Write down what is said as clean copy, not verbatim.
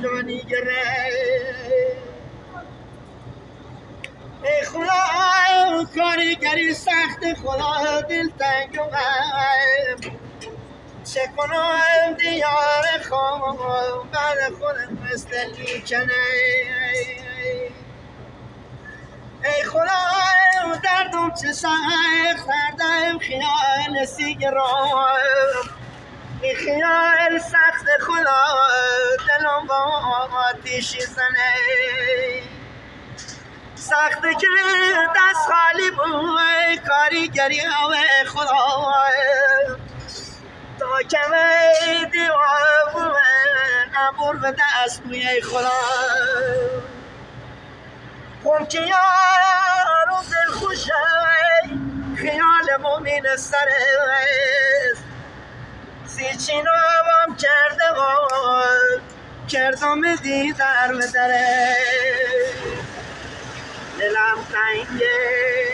جانی گره ای خدا کارگری سخت خدا دل تنگ من چه کنم دیار خود بر خودم مثل لیکنه ای خدا دردم چه سخت کردم خیال سیگرام این خیال سخت خدا دلم با آتیشی زنه سخته که دست خالی بود کاریگری های خدا تا کمه دیوار بود عبور به دست بوی خدا خون که یارو دل خوشه خیال مومین سره سیچینو هم کردم دیدر به دره دلم تنگه